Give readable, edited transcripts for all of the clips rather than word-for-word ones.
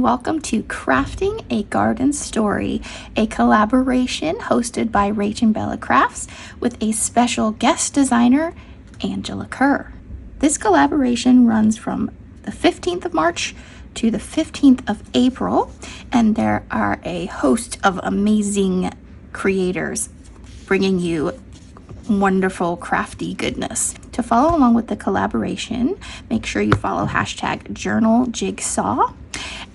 welcome to Crafting a Garden Story, a collaboration hosted by Rach and Bella Crafts with a special guest designer, Angela Kerr. This collaboration runs from the 15th of March to the 15th of April, and there are a host of amazing creators bringing you wonderful crafty goodness. To follow along with the collaboration, make sure you follow hashtag Journal Jigsaw,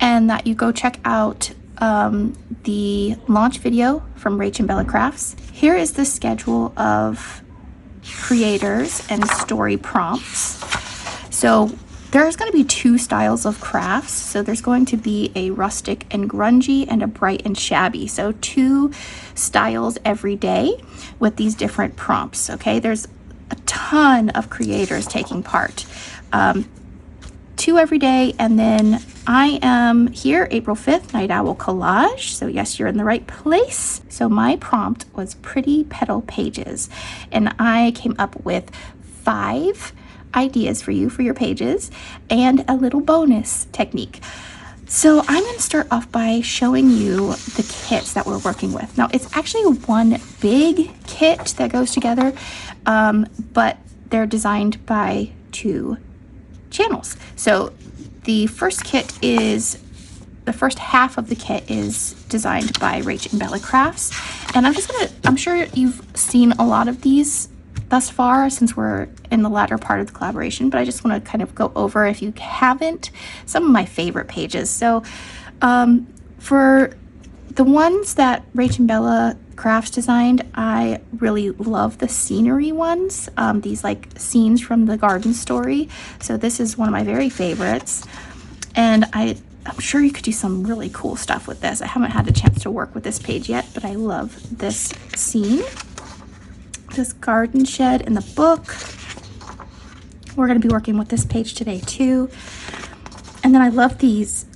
and that you go check out the launch video from Rach and Bella Crafts. Here is the schedule of creators and story prompts. So there's going to be two styles of crafts. So there's going to be a rustic and grungy and a bright and shabby. So two styles every day with these different prompts. Okay, there's a ton of creators taking part. Two every day, and then I am here April 5th, NightOwlCollage. So yes, you're in the right place. So my prompt was pretty petal pages, and I came up with 5 ideas for you for your pages and a little bonus technique. So I'm going to start off by showing you the kits that we're working with. Now it's actually one big kit that goes together, but they're designed by 2 channels. So the first half of the kit is designed by Rach and Bella Crafts, and I'm sure you've seen a lot of these thus far since we're in the latter part of the collaboration, but I just want to kind of go over, if you haven't, some of my favorite pages. So for the ones that Rach and Bella Crafts designed, I really love the scenery ones, these like scenes from the garden story. So this is one of my very favorites, and I'm sure you could do some really cool stuff with this. I haven't had a chance to work with this page yet, but I love this scene. This garden shed in the book. We're going to be working with this page today too. And then I love these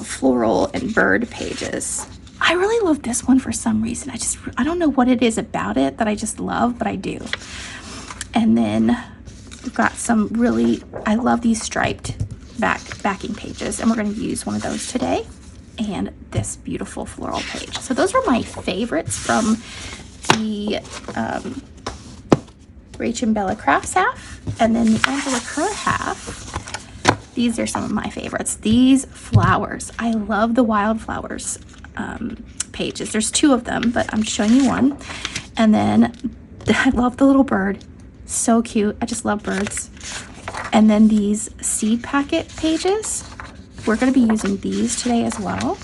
floral and bird pages. I really love this one for some reason. I don't know what it is about it that I just love, but I do. And then we've got some I love these striped backing pages, and we're going to use one of those today, and this beautiful floral page. So those are my favorites from the Rach and Bella Crafts half, and then the Angela Kerr half. These are some of my favorites. These flowers, I love the wildflowers pages. There's 2 of them, but I'm showing you one. And then I love the little bird, so cute. I just love birds. And then these seed packet pages, we're going to be using these today as well.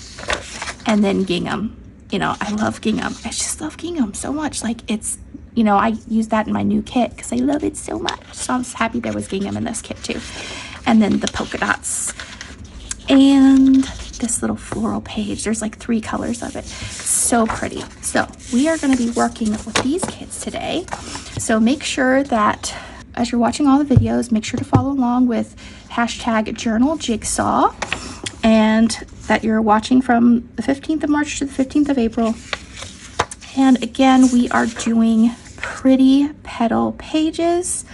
And then gingham. You know, I love gingham. I just love gingham so much. Like, it's, you know, I use that in my new kit because I love it so much. So I'm just happy there was gingham in this kit too. And then the polka dots. And this little floral page. There's like 3 colors of it. So pretty. So we are going to be working with these kits today. So make sure that as you're watching all the videos, make sure to follow along with hashtag Journal Jigsaw, and that you're watching from the 15th of March to the 15th of April. And again, we are doing pretty petal pages,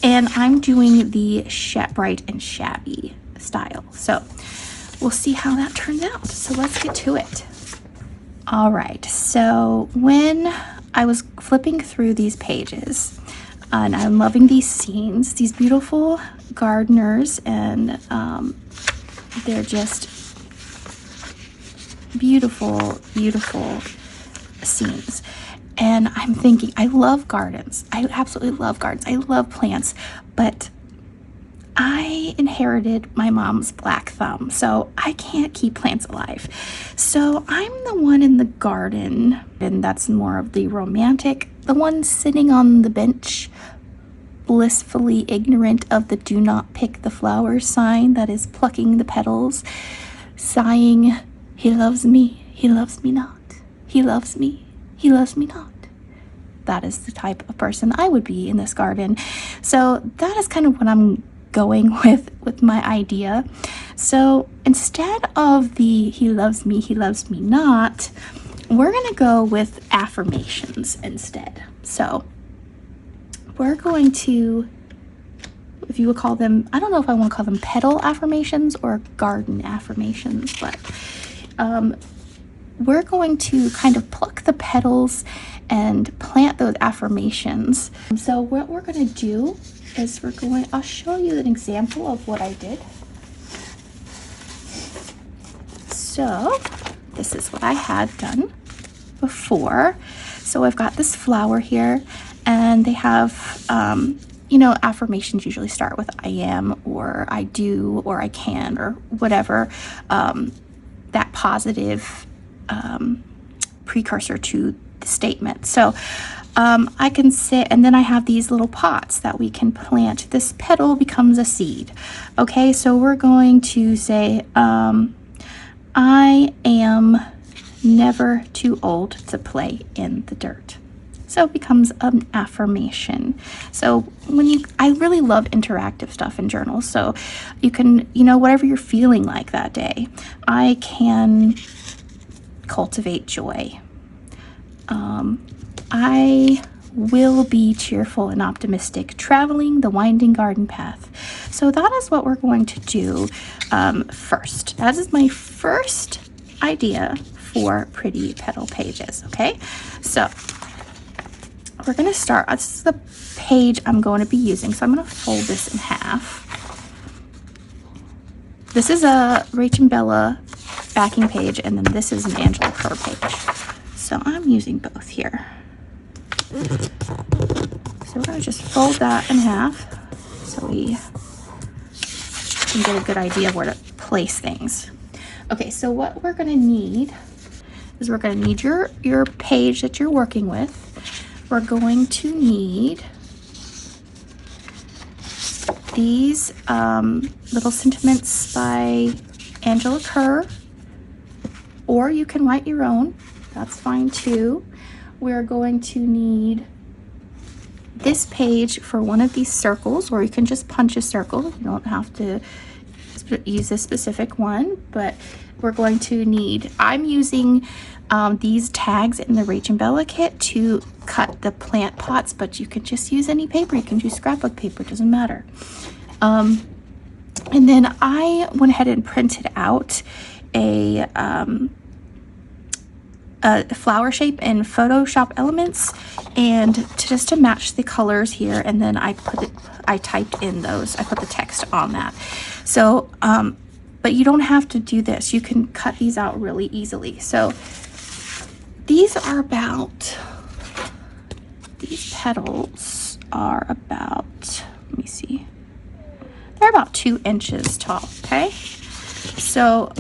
and I'm doing the bright and shabby style. So we'll see how that turns out. So let's get to it. All right, so when I was flipping through these pages, and I'm loving these scenes, these beautiful gardeners, and they're just beautiful, beautiful scenes. And I'm thinking, I love gardens. I absolutely love gardens. I love plants, but I inherited my mom's black thumb, so I can't keep plants alive. So I'm the one in the garden, and that's more of the romantic, the one sitting on the bench, blissfully ignorant of the do not pick the flowers sign that is plucking the petals, sighing, he loves me not. He loves me not. That is the type of person I would be in this garden. So that is kind of what I'm going with my idea. So instead of the he loves me not, we're gonna go with affirmations instead. So we're going to if you would call them, I don't know if I want to call them petal affirmations or garden affirmations, but we're going to kind of pluck the petals and plant those affirmations. So what we're going to do is I'll show you an example of what I did. So this is what I had done before. So I've got this flower here, and they have, you know, affirmations usually start with I am, or I do, or I can, or whatever, that positive precursor to the statement. So I can sit, and then I have these little pots that we can plant. This petal becomes a seed. Okay, so we're going to say, I am never too old to play in the dirt. So it becomes an affirmation. So I really love interactive stuff in journals. So you can, you know, whatever you're feeling like that day, I can cultivate joy. I will be cheerful and optimistic, traveling the winding garden path. So that is what we're going to do first. That is my first idea for pretty petal pages. Okay, so we're going to start. This is the page I'm going to be using, so I'm going to fold this in half. This is a Rach and Bella backing page, and then this is an Angela Kerr page. So I'm using both here. So we're going to just fold that in half so we can get a good idea of where to place things. Okay, so what we're going to need is we're going to need your page that you're working with. We're going to need these little sentiments by Angela Kerr, or you can write your own. That's fine too. We're going to need this page for one of these circles, or you can just punch a circle. You don't have to use a specific one, but we're going to need, I'm using these tags in the Rach and Bella kit to cut the plant pots, but you can just use any paper. You can use scrapbook paper, it doesn't matter. And then I went ahead and printed out a flower shape in Photoshop Elements, and just to match the colors here, and then I typed in those, I put the text on that. So but you don't have to do this, you can cut these out really easily. So these petals are about, let me see, they're about 2 inches tall. Okay, so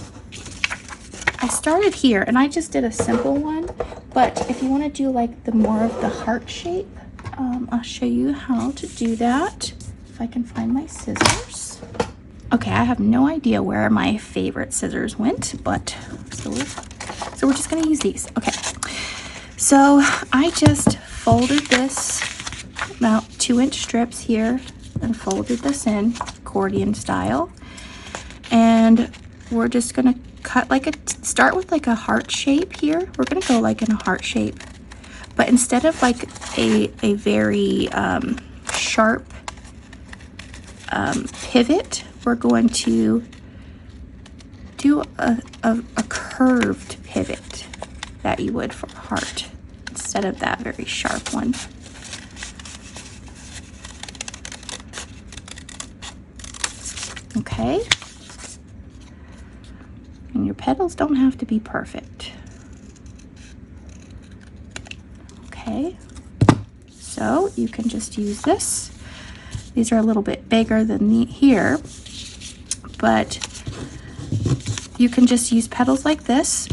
I started here, and I just did a simple one, but if you want to do like the more of the heart shape, I'll show you how to do that if I can find my scissors. Okay, I have no idea where my favorite scissors went, but so we're just going to use these. Okay, so I just folded this about 2-inch strips here and folded this in accordion style, and we're just going to cut start with like a heart shape here. We're going to go like in a heart shape, but instead of like a very sharp pivot, we're going to do a curved pivot that you would for a heart instead of that very sharp one. Okay, and your petals don't have to be perfect. Okay, so you can just use this. These are a little bit bigger than here, but you can just use petals like this,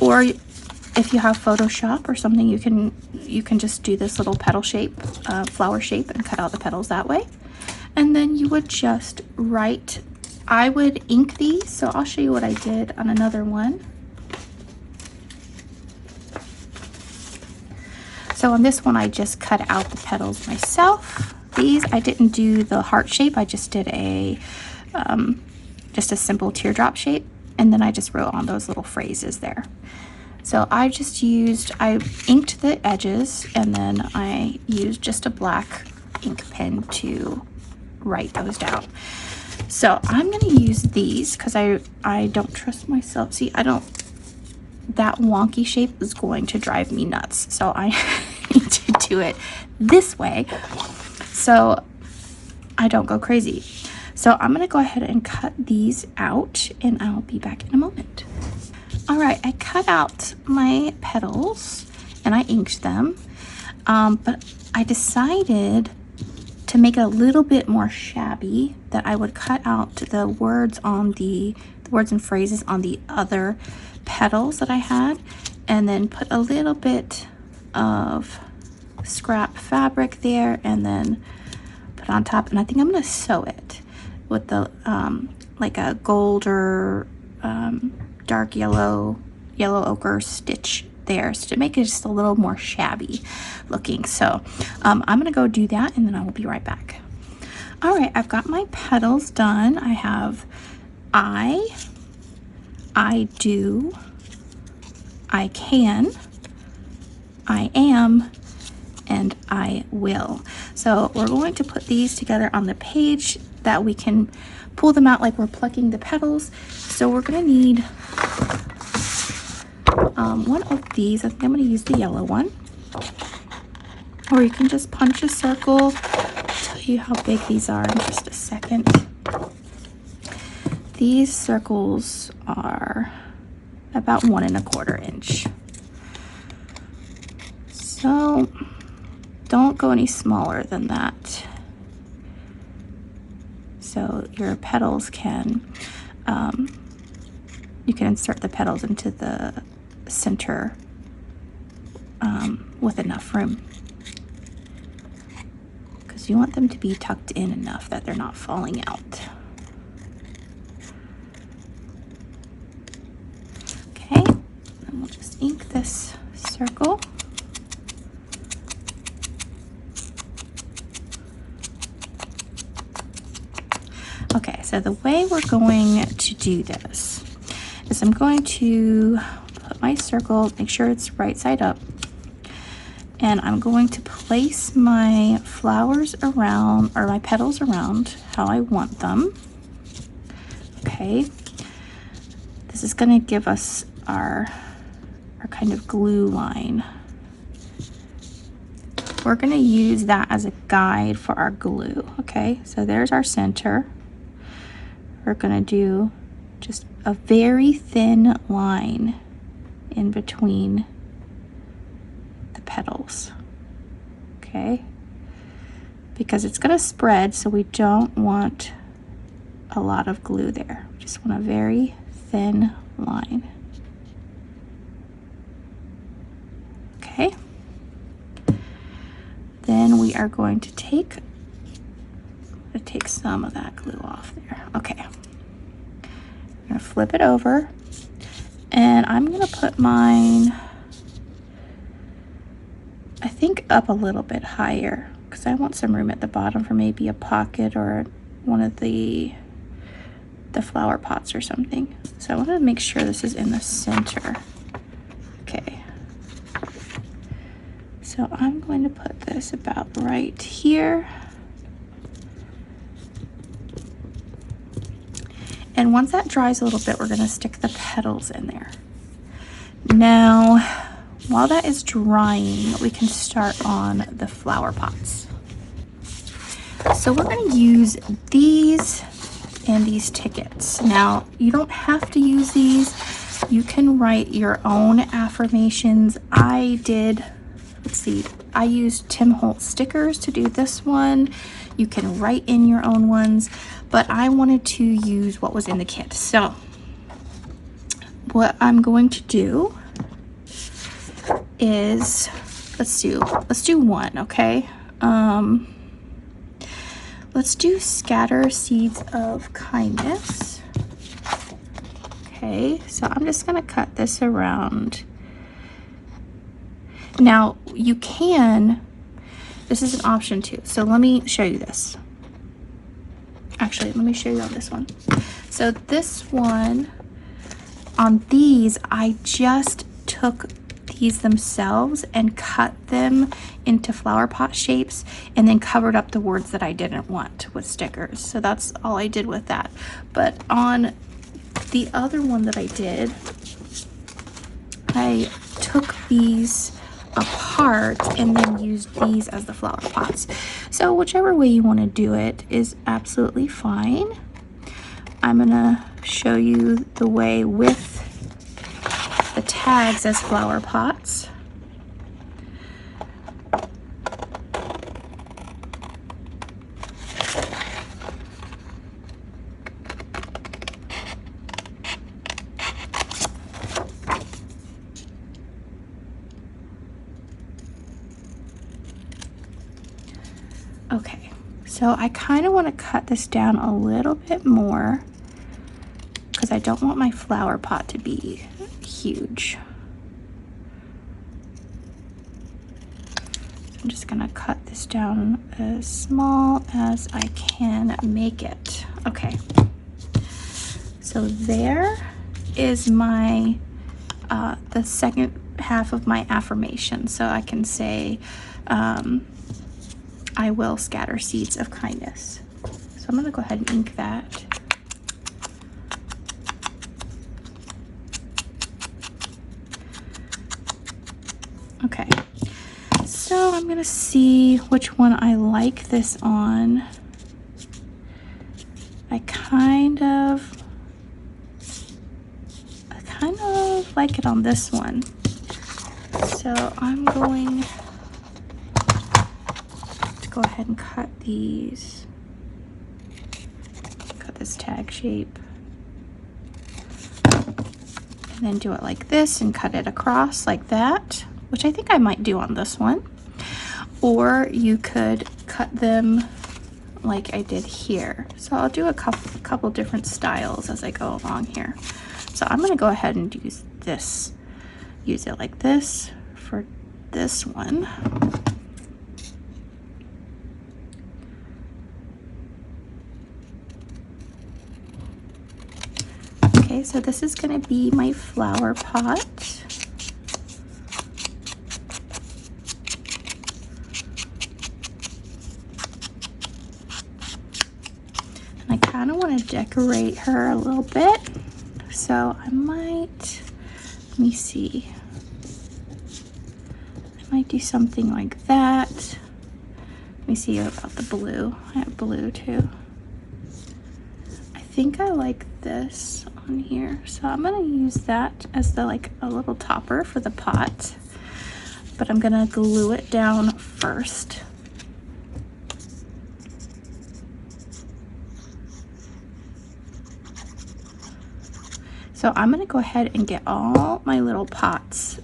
or if you have Photoshop or something, you can just do this little petal shape, flower shape, and cut out the petals that way. And then you would just write, I would ink these, so I'll show you what I did on another one. So on this one, I just cut out the petals myself. These, I didn't do the heart shape, I just did a simple teardrop shape, and then I just wrote on those little phrases there. So I inked the edges, and then I used just a black ink pen to write those down. So I'm going to use these because I don't trust myself. See, that wonky shape is going to drive me nuts. So I need to do it this way so I don't go crazy. So I'm going to go ahead and cut these out, and I'll be back in a moment. All right, I cut out my petals and I inked them, but I decided to make it a little bit more shabby that I would cut out the words on the words and phrases on the other petals that I had, and then put a little bit of scrap fabric there, and then put on top. And I think I'm going to sew it with the like a gold or dark yellow ochre stitch there, so to make it just a little more shabby looking. So I'm gonna go do that, and then I will be right back. All right, I've got my petals done. I have I do, I can, I am, and I will. So we're going to put these together on the page that we can pull them out like we're plucking the petals. So we're going to need one of these. I think I'm going to use the yellow one. Or you can just punch a circle. I'll tell you how big these are in just a second. These circles are about 1 1/4 inch. So don't go any smaller than that. So your petals can, you can insert the petals into the center with enough room, because you want them to be tucked in enough that they're not falling out. Okay, and we'll just ink this circle. Okay, so the way we're going to do this is I'm going to put my circle, make sure it's right side up, and I'm going to place my flowers around, or my petals around how I want them. Okay, this is going to give us our kind of glue line. We're going to use that as a guide for our glue. Okay, so there's our center. We're going to do just a very thin line in between the petals, okay? Because it's going to spread, so we don't want a lot of glue there. We just want a very thin line. Okay? Then we are going to take some of that glue off there. Okay. I'm going to flip it over, and I'm going to put mine, I think, up a little bit higher, because I want some room at the bottom for maybe a pocket or one of the flower pots or something. So I want to make sure this is in the center. Okay. So I'm going to put this about right here. And once that dries a little bit, we're going to stick the petals in there. Now, while that is drying, we can start on the flower pots. So we're going to use these and these tickets. Now, you don't have to use these. You can write your own affirmations. I did, let's see, I used Tim Holtz stickers to do this one. You can write in your own ones, but I wanted to use what was in the kit. So what I'm going to do is, let's do one, okay? Let's do scatter seeds of kindness. Okay, so I'm just gonna cut this around. Now you can, this is an option too. So let me show you this. Actually, let me show you on this one. So this one, on these, I just took these themselves and cut them into flower pot shapes and then covered up the words that I didn't want with stickers. So that's all I did with that. But on the other one that I did, I took these apart and then used these as the flower pots. So whichever way you want to do it is absolutely fine. I'm gonna show you the way with the tags as flower pots. Okay, so I kind of want to cut this down a little bit more because I don't want my flower pot to be huge. So I'm just gonna cut this down as small as I can make it. Okay, so there is my the second half of my affirmation. So I can say I will scatter seeds of kindness. So I'm gonna go ahead and ink that. Okay, so I'm gonna see which one I like this on. I kind of like it on this one. So I'm going to go ahead and cut these. Cut this tag shape. And then do it like this and cut it across like that, which I think I might do on this one. Or you could cut them like I did here. So I'll do a couple different styles as I go along here. So I'm gonna go ahead and use this. Use it like this for this one. Okay, so this is gonna be my flower pot. And I kind of want to decorate her a little bit. So I might, let me see. I might do something like that. Let me see about the blue. I have blue too. I think I like this on here. So I'm gonna use that as the like a little topper for the pot. But I'm gonna glue it down first. So I'm gonna go ahead and get all my little pots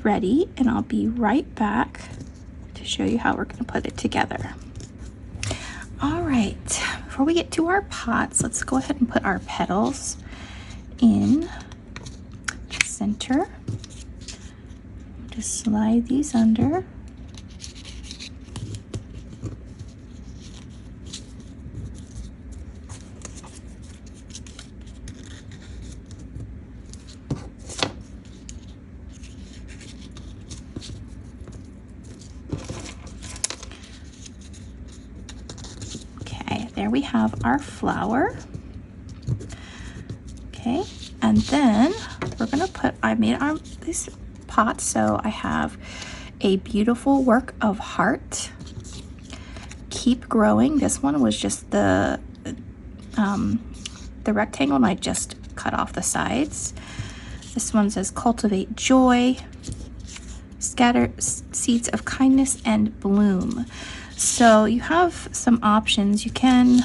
ready, and I'll be right back to show you how we're gonna put it together. All right, before we get to our pots, let's go ahead and put our petals in the center. Just slide these under. There we have our flower. Okay, and then we're gonna put, I made these pots, so I have a beautiful work of heart. Keep growing. This one was just the rectangle, and I just cut off the sides. This one says cultivate joy, scatter seeds of kindness, and bloom. So you have some options. You can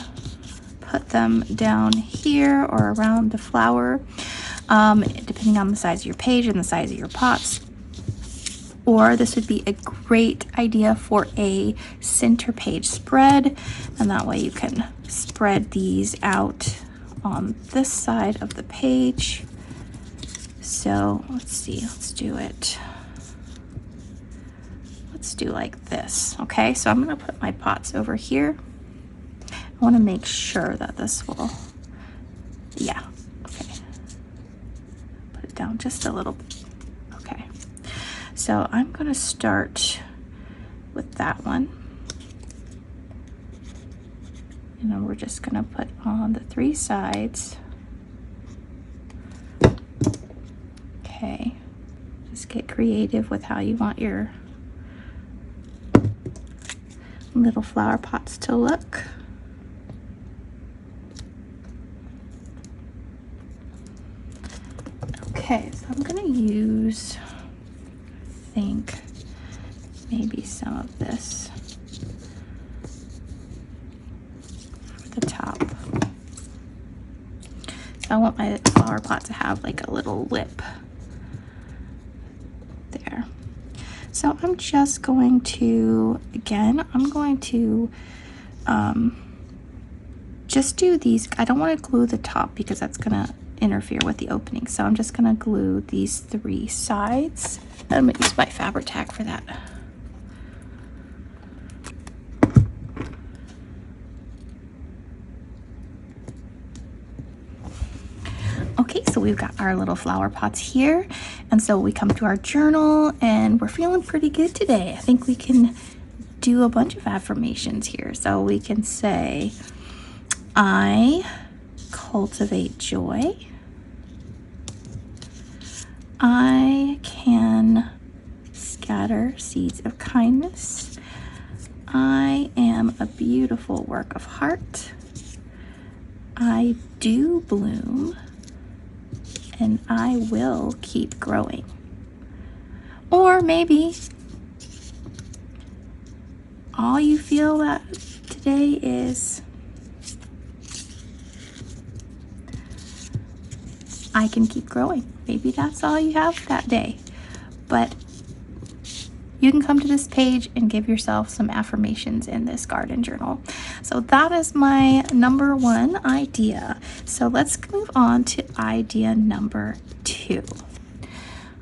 put them down here or around the flower, depending on the size of your page and the size of your pots. Or this would be a great idea for a center page spread, and that way you can spread these out on this side of the page. So let's see, let's do it. Let's do like this. Okay, so I'm gonna put my pots over here. I want to make sure that this will, yeah, okay. Put it down just a little bit. Okay. so I'm going to start with that one. And then we're just going to put on the 3 sides. Okay, just get creative with how you want your little flower pots to look. Okay, so I'm going to use, I think, maybe some of this for the top. So I want my flower pot to have like a little lip there. So I'm just going to, again, I'm going to just do these. I don't want to glue the top because that's going to interfere with the opening. So I'm just going to glue these 3 sides. I'm going to use my Fabri-Tac for that. Okay, so we've got our little flower pots here, and so we come to our journal and we're feeling pretty good today. I think we can do a bunch of affirmations here. So we can say, I cultivate joy. I can scatter seeds of kindness. I am a beautiful work of art. I do bloom. And I will keep growing. Or maybe all you feel that today is, I can keep growing. Maybe that's all you have that day. But you can come to this page and give yourself some affirmations in this garden journal. So that is my number 1 idea. So let's move on to idea number 2.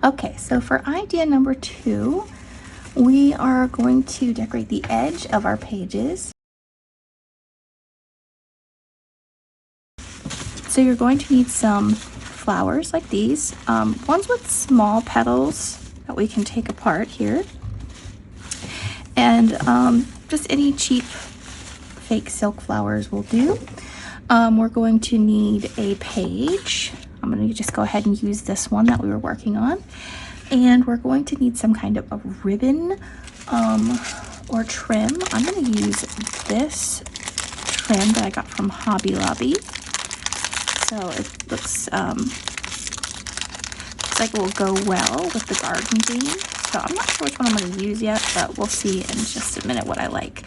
Okay, so for idea number 2, we are going to decorate the edge of our pages. So you're going to need some flowers like these, ones with small petals that we can take apart here. And just any cheap fake silk flowers will do. We're going to need a page. I'm going to just go ahead and use this one that we were working on. And we're going to need some kind of a ribbon or trim. I'm going to use this trim that I got from Hobby Lobby. So it looks like it will go well with the garden theme. So I'm not sure which one I'm going to use yet, but we'll see in just a minute what I like.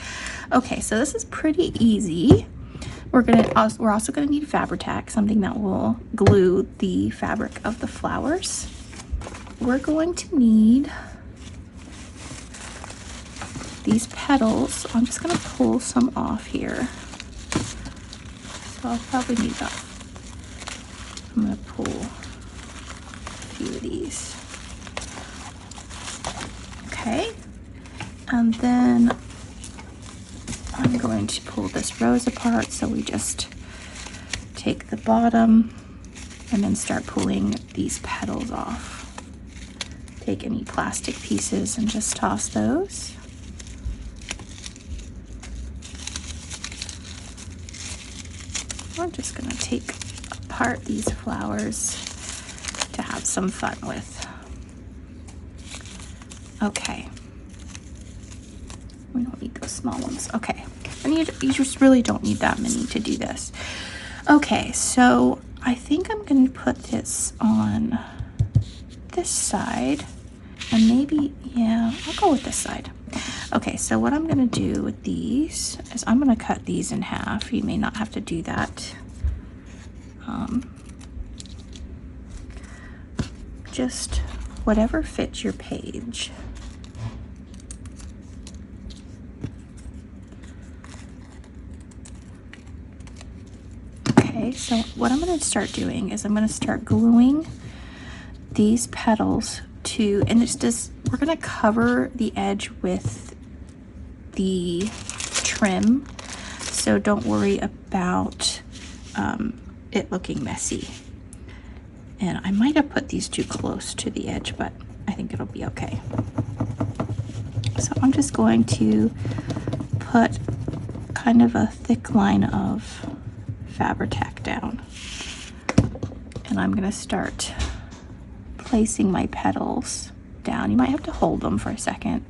Okay, so this is pretty easy. We're also going to need Fabri-Tac, something that will glue the fabric of the flowers. We're going to need these petals. I'm just going to pull some off here. So I'll probably need that. I'm going to pull a few of these. Okay, and then I'm going to pull this rose apart. So we just take the bottom and then start pulling these petals off. Take any plastic pieces and just toss those. I'm just going to take apart these flowers to have some fun with. Okay. We don't need those small ones. Okay. And you just really don't need that many to do this. Okay, so I think I'm going to put this on this side. And maybe, yeah, I'll go with this side. Okay, so what I'm going to do with these is I'm going to cut these in half. You may not have to do that. Just whatever fits your page. Okay, so what I'm going to start doing is I'm going to start gluing these petals to, and it's just, we're going to cover the edge with the trim, so don't worry about it looking messy. And I might have put these too close to the edge, but I think it'll be okay. So I'm just going to put kind of a thick line of Fabri-Tac down. And I'm going to start placing my petals down. You might have to hold them for a second.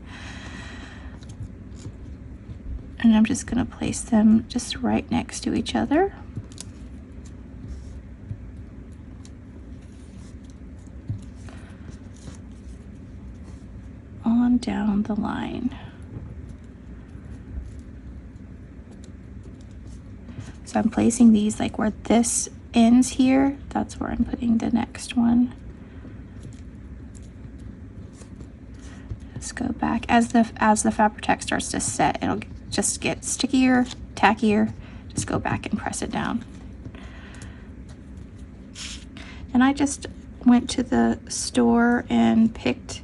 And I'm just going to place them just right next to each other. On down the line. So I'm placing these like where this ends here, that's where I'm putting the next one. Let's go back. As the Fabri-Tac starts to set, it'll just get stickier, tackier. Just go back and press it down. And I just went to the store and picked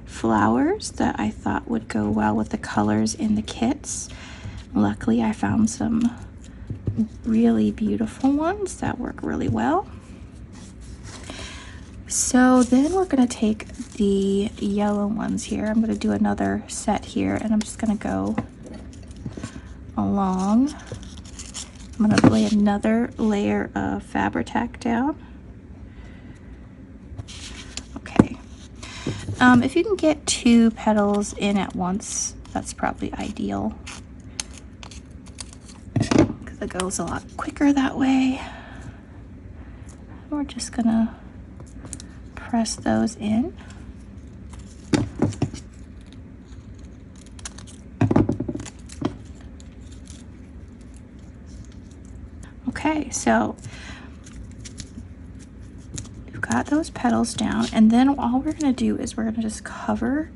flowers that I thought would go well with the colors in the kits. Luckily, I found some really beautiful ones that work really well. So then we're going to take the yellow ones here. I'm going to do another set here, and I'm just going to go along. I'm going to lay another layer of Fabri-Tac down. Okay. If you can get 2 petals in at once, that's probably ideal. It goes a lot quicker that way. We're just gonna press those in. Okay, so we've got those petals down, and then all we're gonna do is we're gonna just cover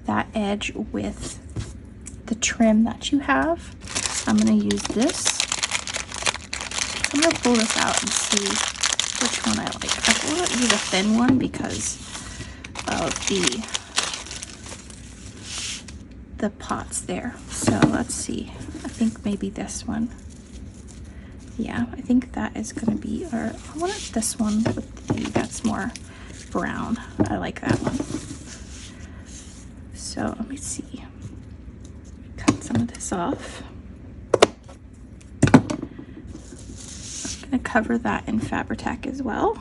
that edge with the trim that you have. I'm gonna use this. I'm going to pull this out and see which one I like. I want to use a thin one because of the pots there. So let's see. I think maybe this one. Yeah, I think that is going to be, or I want this one with that's more brown. I like that one. So let me see. Cut some of this off. Going to cover that in Fabri-Tac as well.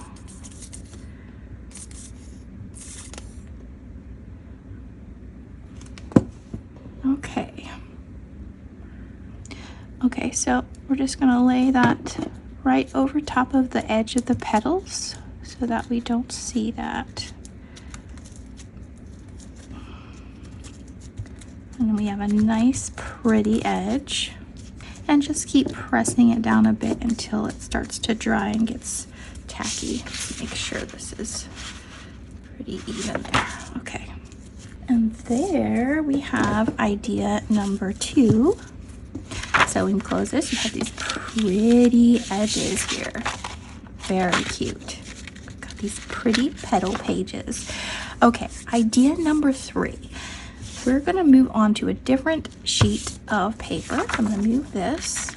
Okay, so we're just going to lay that right over top of the edge of the petals so that we don't see that. And we have a nice pretty edge. And just keep pressing it down a bit until it starts to dry and gets tacky. Make sure this is pretty even there. Okay. And there we have idea number 2. So we can close this. You have these pretty edges here. Very cute. Got these pretty petal pages. Okay, idea number 3. We're going to move on to a different sheet of paper. I'm going to move this.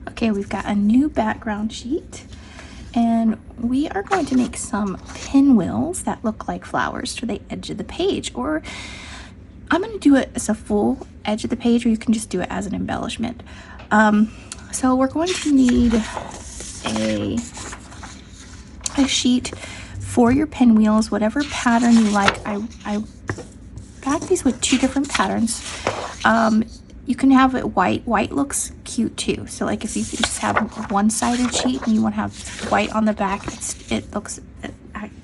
Okay, we've got a new background sheet, and we are going to make some pinwheels that look like flowers to the edge of the page, or I'm going to do it as a full edge of the page, or you can just do it as an embellishment. So we're going to need a sheet for your pinwheels, whatever pattern you like. I got these with 2 different patterns. You can have it white. White looks cute too. So like if you just have one-sided sheet and you want to have white on the back, it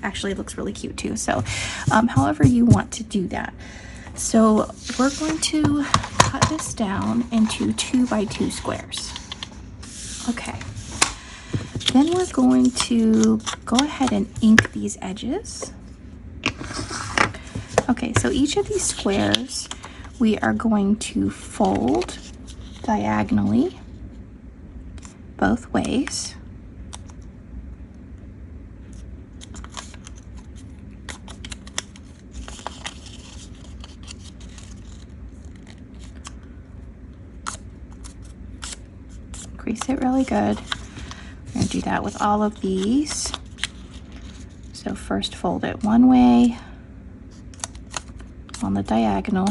actually looks really cute too. So however you want to do that. So we're going to cut this down into 2x2 squares. Okay. Then we're going to go ahead and ink these edges. Okay, so each of these squares we are going to fold diagonally both ways. Crease it really good. We're going to do that with all of these. So first fold it one way, on the diagonal,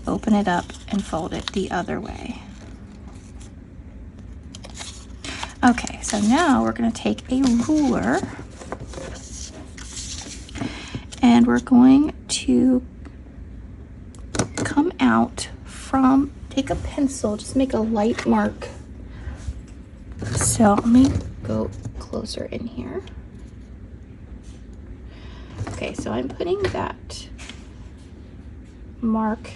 open it up, and fold it the other way. Okay, so now we're going to take a ruler and we're going to come out from, take a pencil, just make a light mark. So let me go closer in here. Okay, so I'm putting that mark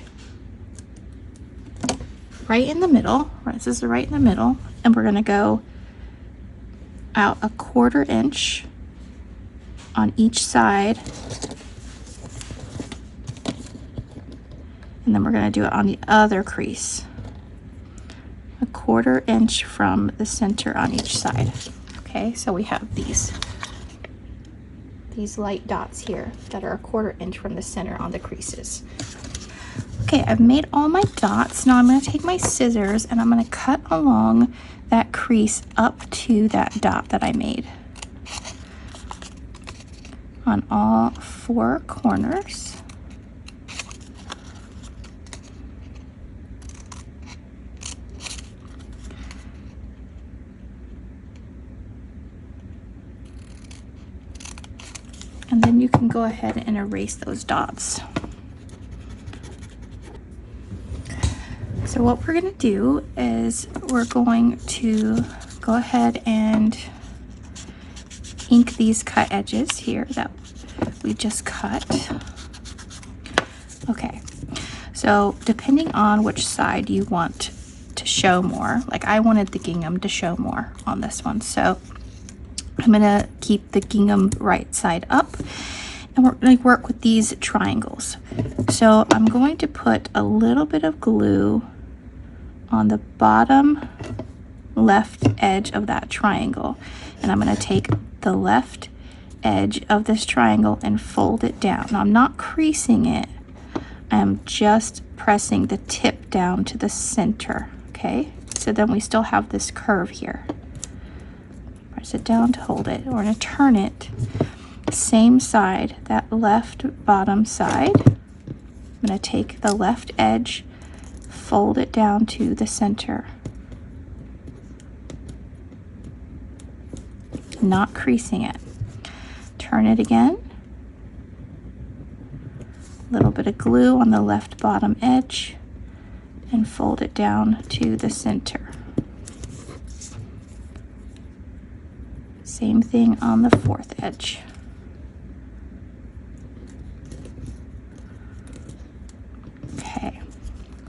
right in the middle. This is right in the middle, and we're going to go out a 1/4 inch on each side, and then we're going to do it on the other crease, a 1/4 inch from the center on each side. Okay, so we have these light dots here that are a 1/4 inch from the center on the creases. Okay, I've made all my dots. Now I'm going to take my scissors and I'm going to cut along that crease up to that dot that I made on all 4 corners. And then you can go ahead and erase those dots. So what we're going to do is we're going to go ahead and ink these cut edges here that we just cut. Okay, so depending on which side you want to show more, like I wanted the gingham to show more on this one, so I'm going to keep the gingham right side up, and we're going to work with these triangles. So I'm going to put a little bit of glue on the bottom left edge of that triangle, and I'm going to take the left edge of this triangle and fold it down. Now I'm not creasing it, I'm just pressing the tip down to the center. Okay, so then we still have this curve here. Press it down to hold it. We're going to turn it same side, that left bottom side. I'm going to take the left edge, fold it down to the center, not creasing it. Turn it again, a little bit of glue on the left bottom edge, and fold it down to the center. Same thing on the 4th edge. Okay,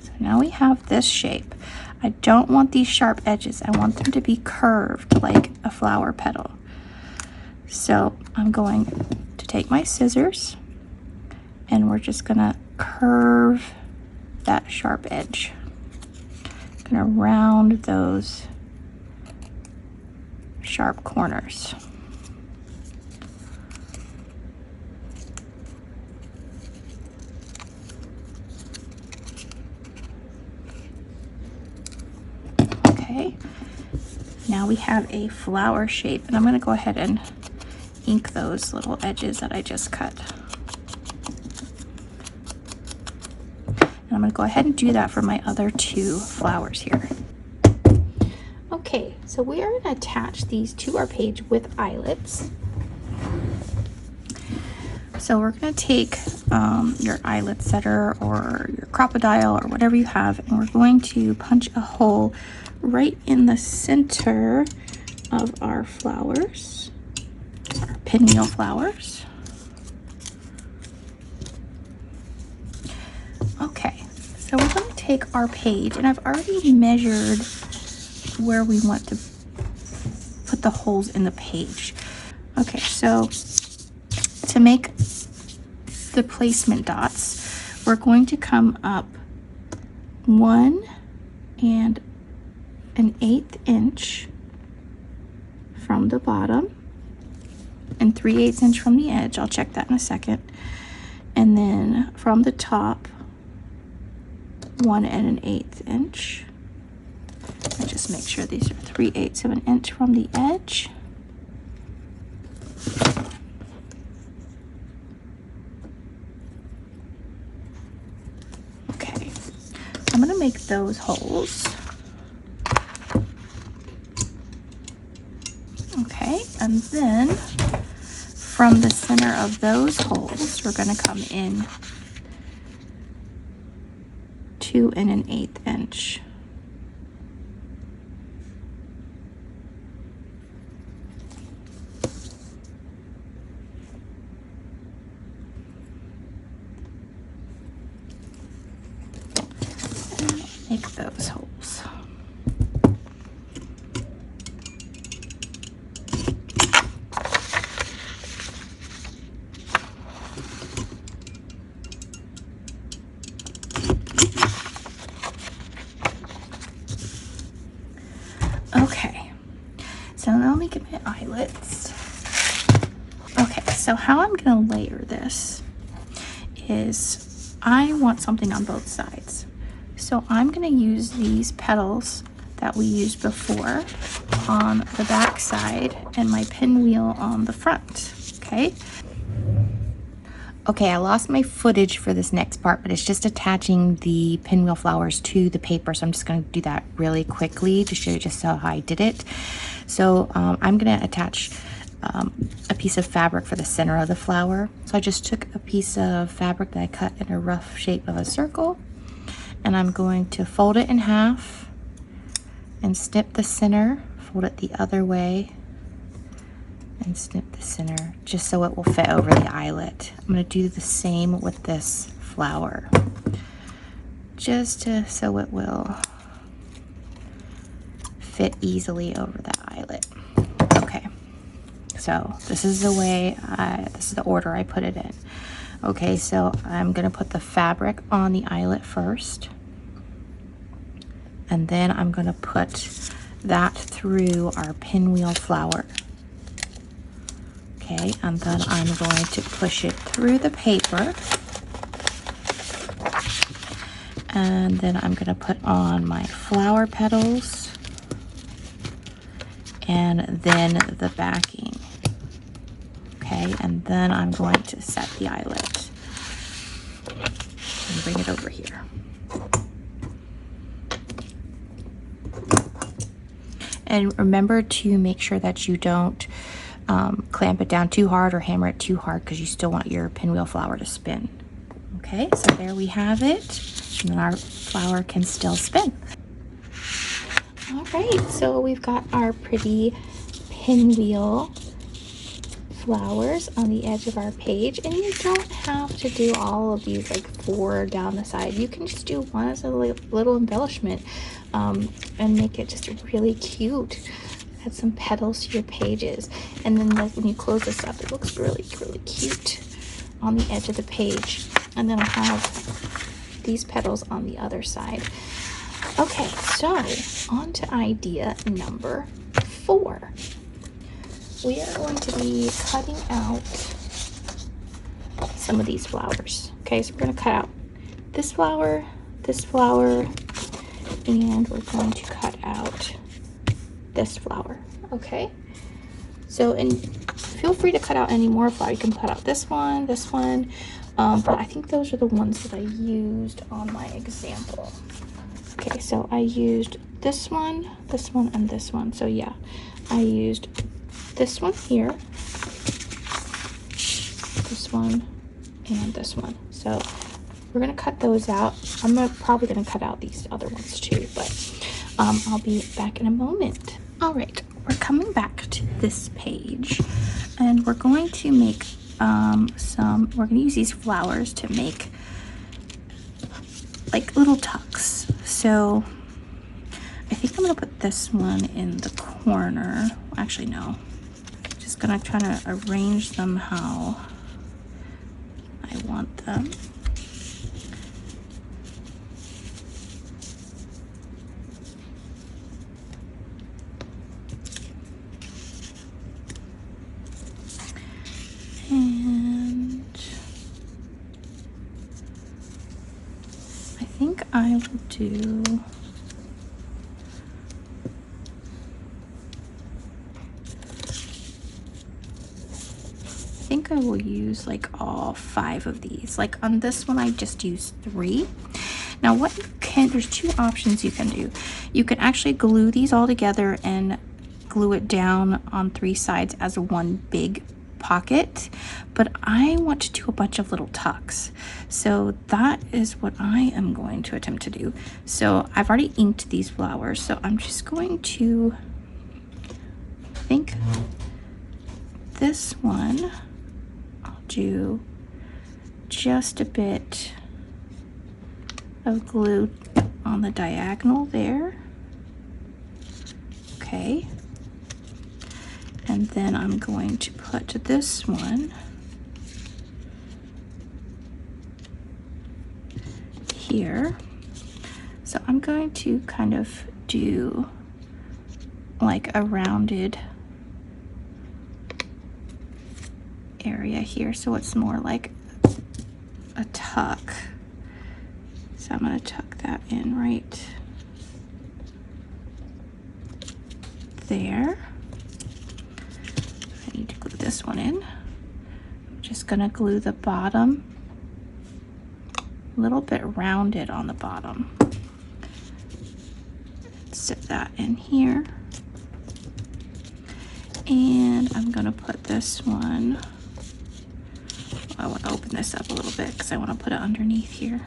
so now we have this shape. I don't want these sharp edges. I want them to be curved like a flower petal. So I'm going to take my scissors and we're just gonna curve that sharp edge. I'm gonna round those sharp corners. Okay, now we have a flower shape, and I'm going to go ahead and ink those little edges that I just cut. And I'm going to go ahead and do that for my other 2 flowers here. Okay, so we are going to attach these to our page with eyelets. So we're going to take your eyelet setter or your crocodile or whatever you have, and we're going to punch a hole right in the center of our flowers, our pinwheel flowers. Okay, so we're going to take our page, and I've already measured where we want to put the holes in the page. Okay, so to make the placement dots, we're going to come up 1 1/8 inch from the bottom and 3/8 inch from the edge. I'll check that in a second. And then from the top, 1 1/8 inch. I just make sure these are 3/8 of an inch from the edge. gonna make those holes. Okay, and then from the center of those holes, we're gonna come in 2 1/8 inch. Make those holes. Okay, so now let me get my eyelets. Okay, so how I'm gonna layer this is I want something on both sides. So I'm gonna use these petals that we used before on the back side and my pinwheel on the front, okay? Okay, I lost my footage for this next part, but it's just attaching the pinwheel flowers to the paper. So I'm just gonna do that really quickly to show you just how I did it. So I'm gonna attach a piece of fabric for the center of the flower. So I just took a piece of fabric that I cut in a rough shape of a circle, and I'm going to fold it in half and snip the center, fold it the other way, and snip the center just so it will fit over the eyelet. I'm going to do the same with this flower, so it will fit easily over the eyelet. Okay, so this is the way, this is the order I put it in. Okay, so I'm going to put the fabric on the eyelet first, and then I'm going to put that through our pinwheel flower. Okay, and then I'm going to push it through the paper, and then I'm going to put on my flower petals and then the backing. Okay, and then I'm going to set the eyelet and bring it over here. And remember to make sure that you don't clamp it down too hard or hammer it too hard, because you still want your pinwheel flower to spin. Okay, so there we have it, and then our flower can still spin. All right, so we've got our pretty pinwheel flowers on the edge of our page, and you don't have to do all of these like 4 down the side. You can just do one as a little embellishment and make it just really cute. Add some petals to your pages, and then like when you close this up, it looks really, really cute on the edge of the page. And then I'll have these petals on the other side. Okay, so on to idea number 4. We are going to be cutting out some of these flowers. Okay, so we're going to cut out this flower, and we're going to cut out this flower. Okay, so, and feel free to cut out any more flower. You can cut out this one, but I think those are the ones that I used on my example. Okay, so I used this one, and this one. So yeah, I used this one here, this one, and this one. So we're gonna cut those out. I'm probably gonna cut out these other ones too, but I'll be back in a moment. All right, we're coming back to this page, and we're going to make we're gonna use these flowers to make like little tucks. So I think I'm gonna put this one in the corner. Actually, no. Just gonna try to arrange them how I want them. And I think I will do I will use like all 5 of these. Like on this one I just used 3. Now what you there's two options you can do. You can actually glue these all together and glue it down on 3 sides as one big pocket, but I want to do a bunch of little tucks. So that is what I am going to attempt to do. So I've already inked these flowers, so I'm just going to, I think this one, I'll do just a bit of glue on the diagonal there. Okay. And then I'm going to put this one here. So I'm going to kind of do like a rounded area here, so it's more like a tuck. So I'm going to tuck that in right there. I need to glue this one in. I'm just going to glue the bottom a little bit rounded on the bottom. Sit that in here. And I'm going to put this one, I want to open this up a little bit because I want to put it underneath here.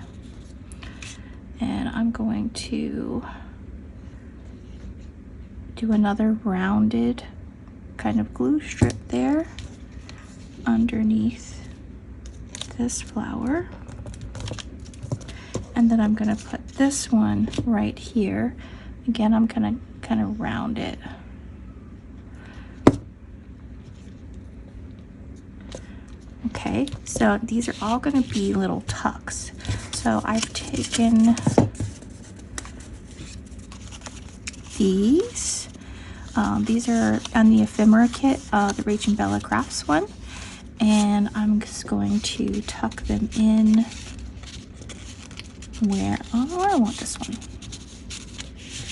And I'm going to do another rounded kind of glue strip there underneath this flower. And then I'm going to put this one right here. Again, I'm going to kind of round it. Okay, so these are all going to be little tucks. So I've taken these. These are on the ephemera kit, the Rach and Bella Crafts one. And I'm just going to tuck them in where, oh, I want this one.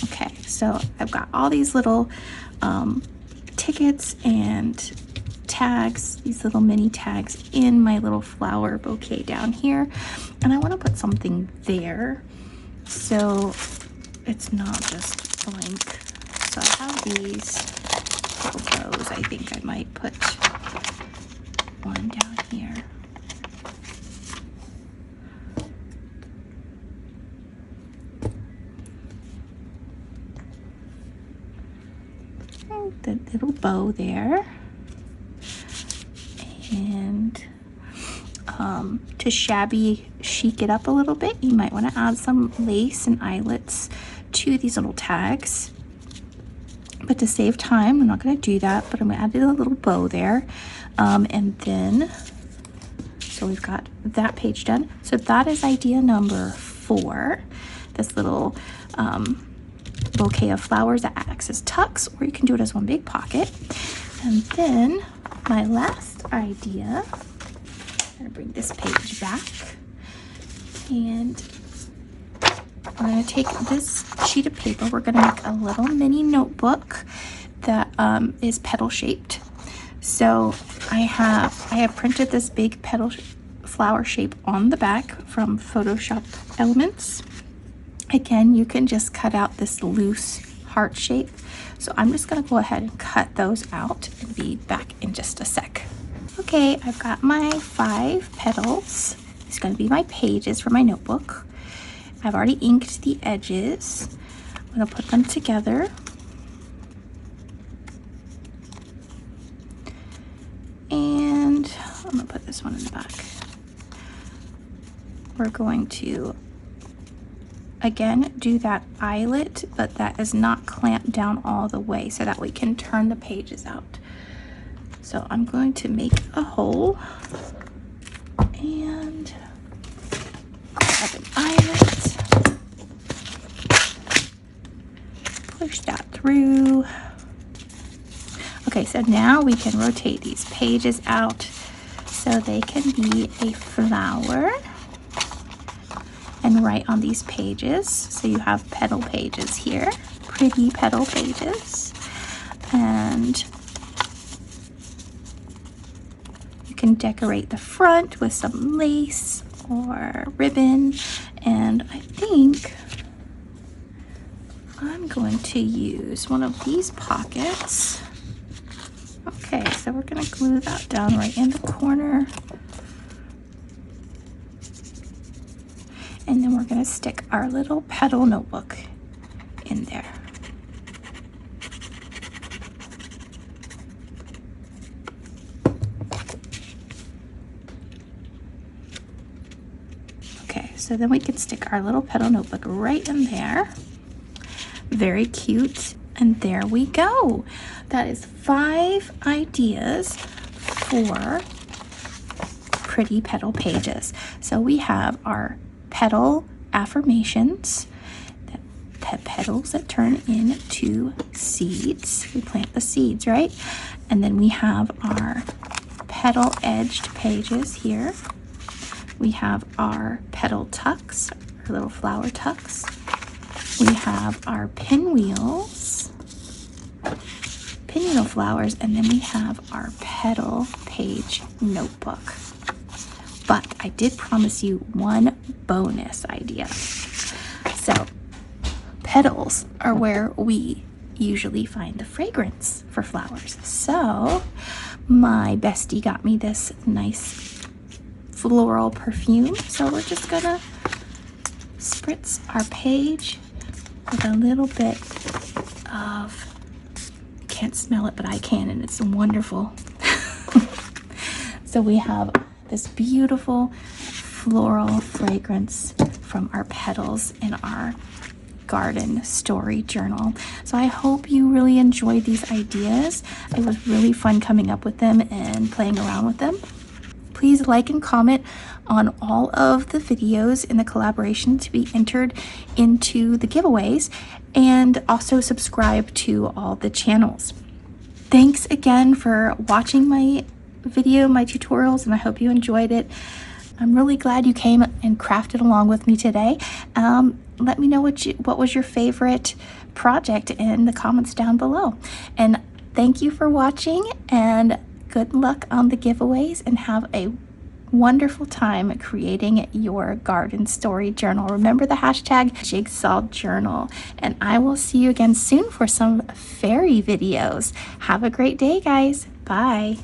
Okay, so I've got all these little tickets and tags, these little mini tags in my little flower bouquet down here. And I want to put something there so it's not just blank. So I have these little bows. I think I might put one down here. And the little bow there. And to shabby chic it up a little bit, you might want to add some lace and eyelets to these little tags. But to save time, I'm not going to do that, but I'm going to add a little bow there. And then, so we've got that page done. So that is idea number 4, this little bouquet of flowers that acts as tucks, or you can do it as one big pocket. And then my last idea, I'm going to bring this page back, and I'm going to take this sheet of paper. We're going to make a little mini notebook that is petal shaped. So I have printed this big petal flower shape on the back from Photoshop Elements. Again, you can just cut out this loose heart shape. So I'm just going to go ahead and cut those out and be back in just a sec. Okay, I've got my 5 petals. It's going to be my pages for my notebook. I've already inked the edges. I'm going to put them together. And I'm going to put this one in the back. We're going to, again, do that eyelet, but that is not clamped down all the way so that we can turn the pages out. So I'm going to make a hole and grab an eyelet, push that through. Okay, so now we can rotate these pages out so they can be a flower and write on these pages. So you have petal pages here, pretty petal pages, and you can decorate the front with some lace or ribbon. And I think I'm going to use one of these pockets. Okay, so we're going to glue that down right in the corner. And then we're going to stick our little Petal notebook in there. Okay, so then we can stick our little Petal notebook right in there. Very cute. And there we go. That is 5 ideas for pretty petal pages. So we have our petal affirmations, the petals that turn into seeds. We plant the seeds, right? And then we have our petal edged pages here. We have our petal tucks, our little flower tucks. We have our pinwheel flowers, and then we have our petal page notebook. But I did promise you one bonus idea. So petals are where we usually find the fragrance for flowers. So my bestie got me this nice floral perfume. So we're just gonna spritz our page with a little bit of, can't smell it, but I can, and it's wonderful. So we have this beautiful floral fragrance from our petals in our garden story journal. So I hope you really enjoyed these ideas. It was really fun coming up with them and playing around with them. Please like and comment on all of the videos in the collaboration to be entered into the giveaways, and also subscribe to all the channels. Thanks again for watching my video, my tutorials, and I hope you enjoyed it. I'm really glad you came and crafted along with me today. Let me know what was your favorite project in the comments down below. And thank you for watching, and good luck on the giveaways, and have a wonderful time creating your garden story journal. Remember the hashtag Jigsaw Journal, and I will see you again soon for some fairy videos. Have a great day, guys. Bye.